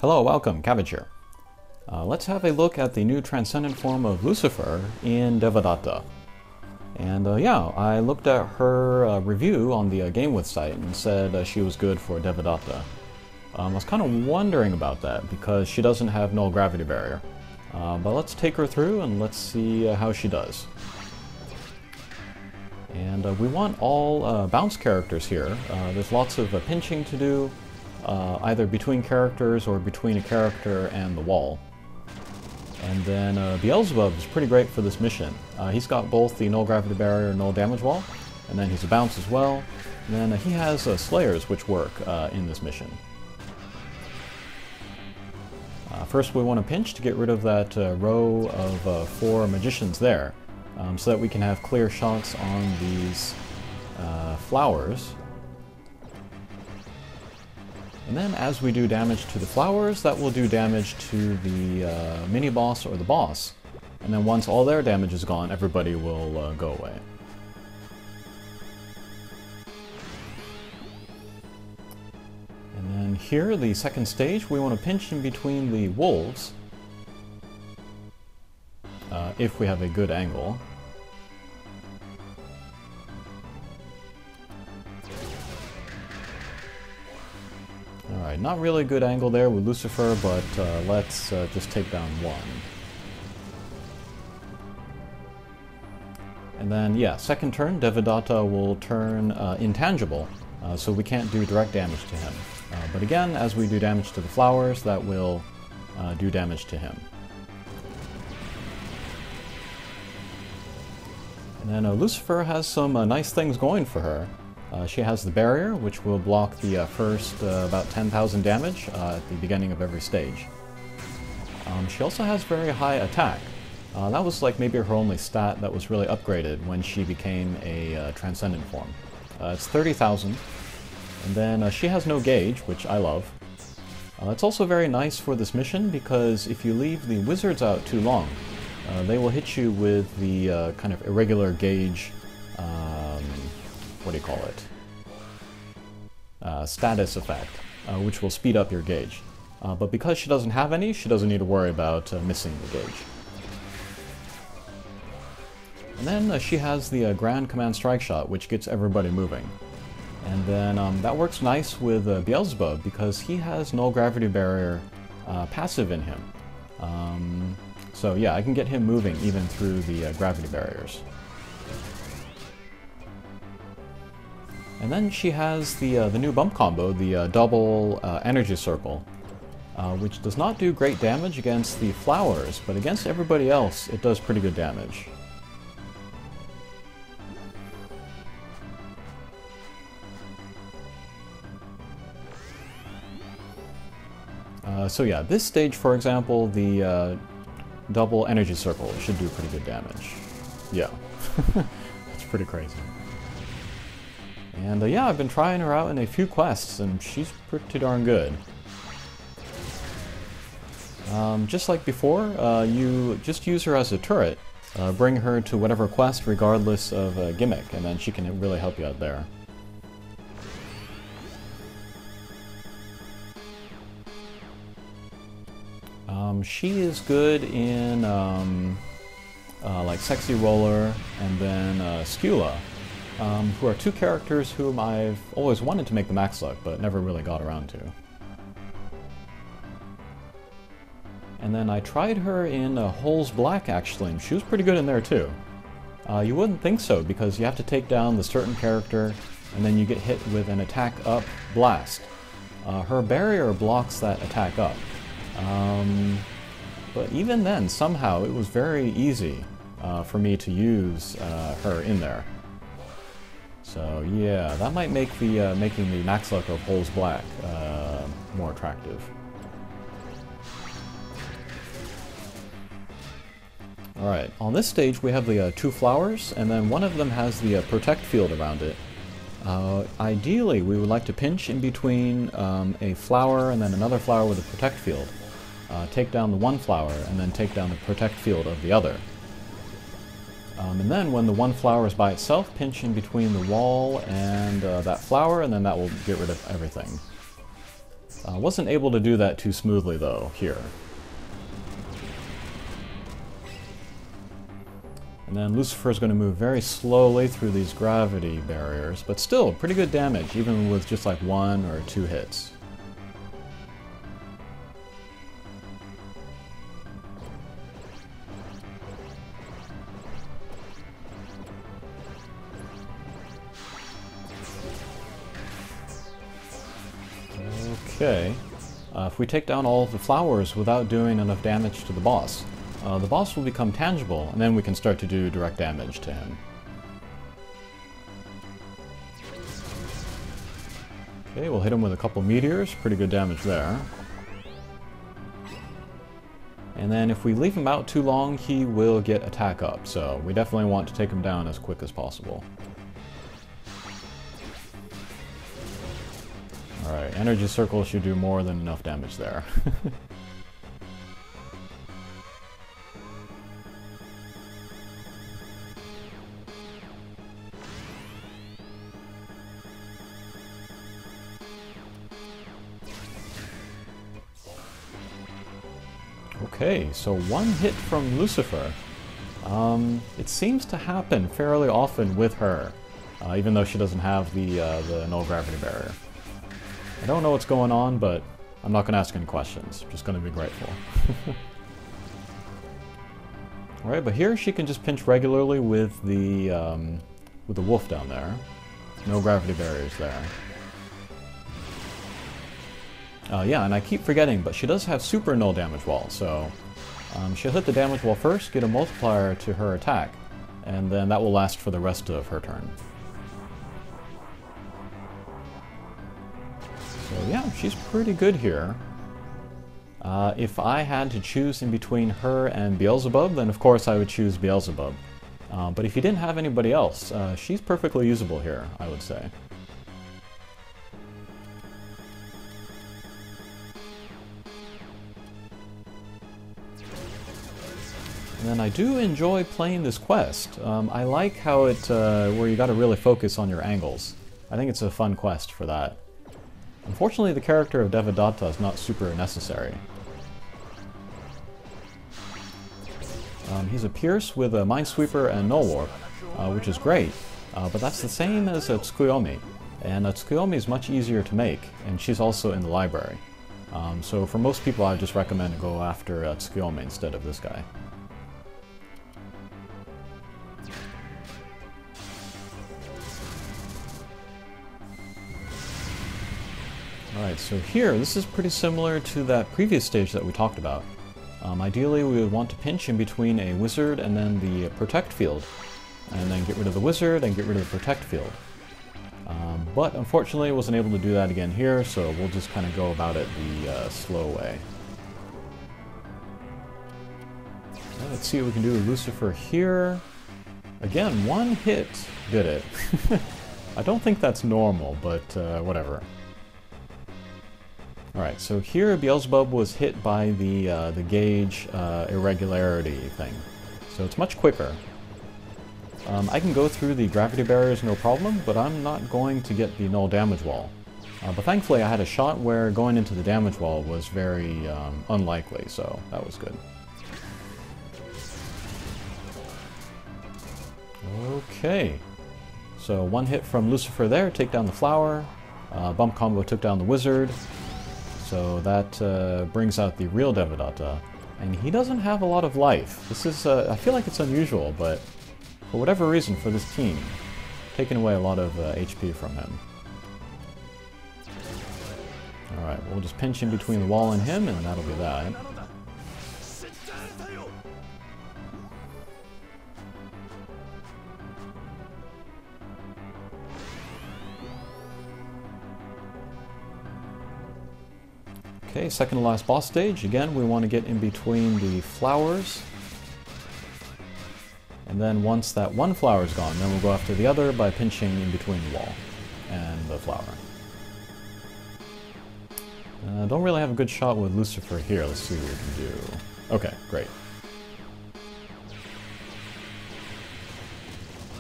Hello, welcome, Cabbage here. Let's have a look at the new Transcendent form of Lucifer in Devadatta. And yeah, I looked at her review on the Game With site and said she was good for Devadatta. I was kind of wondering about that because she doesn't have null gravity barrier. But let's take her through and let's see how she does. And we want all bounce characters here. There's lots of pinching to do, either between characters or between a character and the wall. And then Beelzebub is pretty great for this mission. He's got both the null gravity barrier and null damage wall, and then he's a bounce as well. And then he has Slayers which work in this mission. First we want to pinch to get rid of that row of 4 magicians there, so that we can have clear shots on these flowers. And then as we do damage to the flowers, that will do damage to the mini-boss or the boss. And then once all their damage is gone, everybody will go away. And then here, the second stage, we want to pinch in between the wolves, if we have a good angle. Alright, not really a good angle there with Lucifer, but let's just take down one. And then, yeah, second turn, Devadatta will turn intangible, so we can't do direct damage to him. But again, as we do damage to the flowers, that will do damage to him. And then Lucifer has some nice things going for her. She has the barrier, which will block the first about 10,000 damage at the beginning of every stage. She also has very high attack. That was like maybe her only stat that was really upgraded when she became a Transcendent form. It's 30,000, and then she has no gauge, which I love. It's also very nice for this mission because if you leave the wizards out too long, they will hit you with the kind of irregular gauge, what do you call it? Status effect, which will speed up your gauge. But because she doesn't have any, she doesn't need to worry about missing the gauge. And then she has the Grand Command Strike Shot, which gets everybody moving. And then that works nice with Beelzebub because he has null gravity barrier passive in him. So yeah, I can get him moving even through the gravity barriers. And then she has the new bump combo, the double energy circle, which does not do great damage against the flowers, but against everybody else it does pretty good damage. So yeah, this stage, for example, the double energy circle should do pretty good damage. Yeah, that's pretty crazy. And yeah, I've been trying her out in a few quests, and she's pretty darn good. Just like before, you just use her as a turret, bring her to whatever quest regardless of gimmick, and then she can really help you out there. She is good in like Sexy Roller and then Skula, who are 2 characters whom I've always wanted to make the max luck, but never really got around to. And then I tried her in Holes Black, actually, and she was pretty good in there too. You wouldn't think so, because you have to take down the certain character, and then you get hit with an attack up blast. Her barrier blocks that attack up. But even then, somehow, it was very easy for me to use her in there. So yeah, that might make the making the max luck of Holes Black more attractive. Alright, on this stage we have the 2 flowers, and then one of them has the protect field around it. Ideally, we would like to pinch in between a flower and then another flower with a protect field. Take down the one flower, and then take down the protect field of the other. And then when the one flower is by itself, pinch in between the wall and that flower, and then that will get rid of everything. Wasn't able to do that too smoothly though here. And then Lucifer's going to move very slowly through these gravity barriers, but still pretty good damage, even with just like 1 or 2 hits. Okay. If we take down all of the flowers without doing enough damage to the boss will become tangible, and then we can start to do direct damage to him. Okay, we'll hit him with a couple meteors, pretty good damage there. And then if we leave him out too long, he will get attack up, so we definitely want to take him down as quick as possible. Alright, energy circle should do more than enough damage there. Okay, so 1 hit from Lucifer. It seems to happen fairly often with her, even though she doesn't have the null gravity barrier. I don't know what's going on, but I'm not going to ask any questions. I'm just going to be grateful. Alright, but here she can just pinch regularly with the wolf down there. No gravity barriers there. Yeah, and I keep forgetting, but she does have super null damage wall, so she'll hit the damage wall first, get a multiplier to her attack, and then that will last for the rest of her turn. So yeah, she's pretty good here. If I had to choose in between her and Beelzebub, then of course I would choose Beelzebub. But if you didn't have anybody else, she's perfectly usable here, I would say. And then I do enjoy playing this quest. I like how it, where you gotta really focus on your angles. I think it's a fun quest for that. Unfortunately, the character of Devadatta is not super necessary. He's a Pierce with a Minesweeper and Null Warp, which is great, but that's the same as a Tsukuyomi. And a Tsukuyomi is much easier to make, and she's also in the library. So for most people, I just recommend to go after Tsukuyomi instead of this guy. Alright, so here, this is pretty similar to that previous stage that we talked about. Ideally, we would want to pinch in between a wizard and then the protect field, and then get rid of the wizard and get rid of the protect field. But unfortunately, I wasn't able to do that again here, so we'll just kind of go about it the slow way. So let's see what we can do with Lucifer here. Again, 1 hit did it. I don't think that's normal, but whatever. Alright, so here Beelzebub was hit by the gauge irregularity thing, so it's much quicker. I can go through the gravity barriers no problem, but I'm not going to get the null damage wall. But thankfully I had a shot where going into the damage wall was very unlikely, so that was good. Okay, so 1 hit from Lucifer there, take down the flower. Bump combo took down the wizard. So that brings out the real Devadatta, and he doesn't have a lot of life. This is, I feel like it's unusual, but for whatever reason for this team, taking away a lot of HP from him. Alright, we'll just pinch in between the wall and him, and that'll be that. Okay, second to last boss stage. Again, we want to get in between the flowers. And then once that one flower is gone, then we'll go after the other by pinching in between the wall and the flower. Don't really have a good shot with Lucifer here. Let's see what we can do. Okay, great.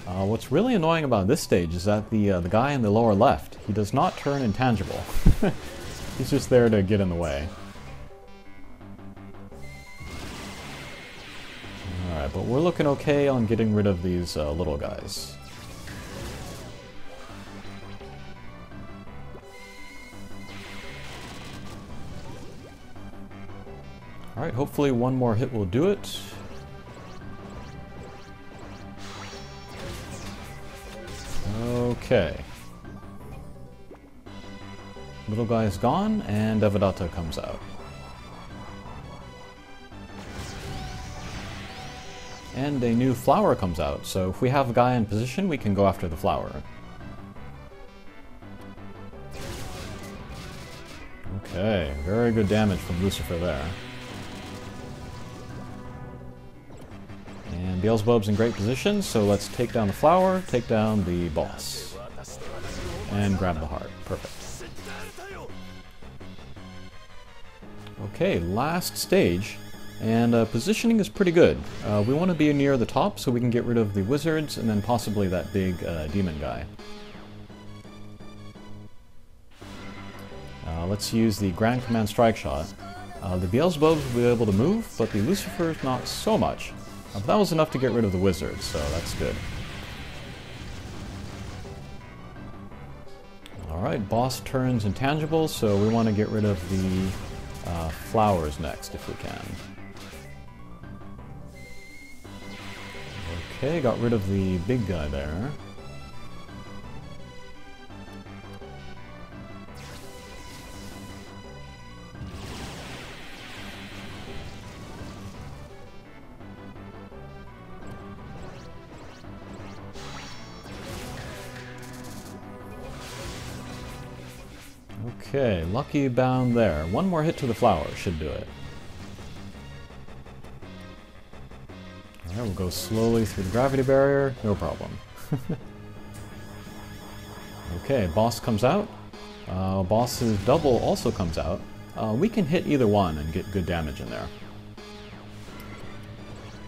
What's really annoying about this stage is that the guy in the lower left, he does not turn intangible. He's just there to get in the way. Alright, but we're looking okay on getting rid of these little guys. Alright, hopefully one more hit will do it. Okay. Little guy is gone, and Devadatta comes out. And a new flower comes out, so if we have a guy in position, we can go after the flower. Okay, very good damage from Lucifer there. And Beelzebub's in great position, so let's take down the flower, take down the boss. And grab the heart. Perfect. Okay, last stage. And positioning is pretty good. We want to be near the top so we can get rid of the wizards and then possibly that big demon guy. Let's use the Grand Command Strike Shot. The Beelzebubs will be able to move, but the Lucifers not so much. But that was enough to get rid of the wizards, so that's good. Alright, boss turns intangible, so we want to get rid of the flowers next if we can. Okay, got rid of the big guy there. Okay, lucky bound there. One more hit to the flower should do it. Alright, we'll go slowly through the gravity barrier, no problem. Okay, boss comes out. Boss's double also comes out. We can hit either one and get good damage in there.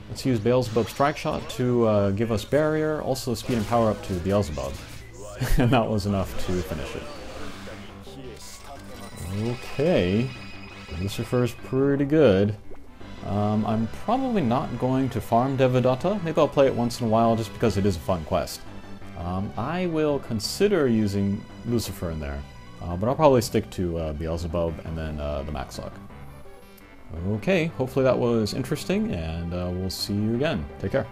Let's use Beelzebub Strike Shot to give us barrier, also speed and power up to Beelzebub. And that was enough to finish it. Okay, Lucifer's pretty good. I'm probably not going to farm Devadatta. Maybe I'll play it once in a while just because it is a fun quest. I will consider using Lucifer in there, but I'll probably stick to Beelzebub and then the max luck. Okay, hopefully that was interesting, and we'll see you again. Take care.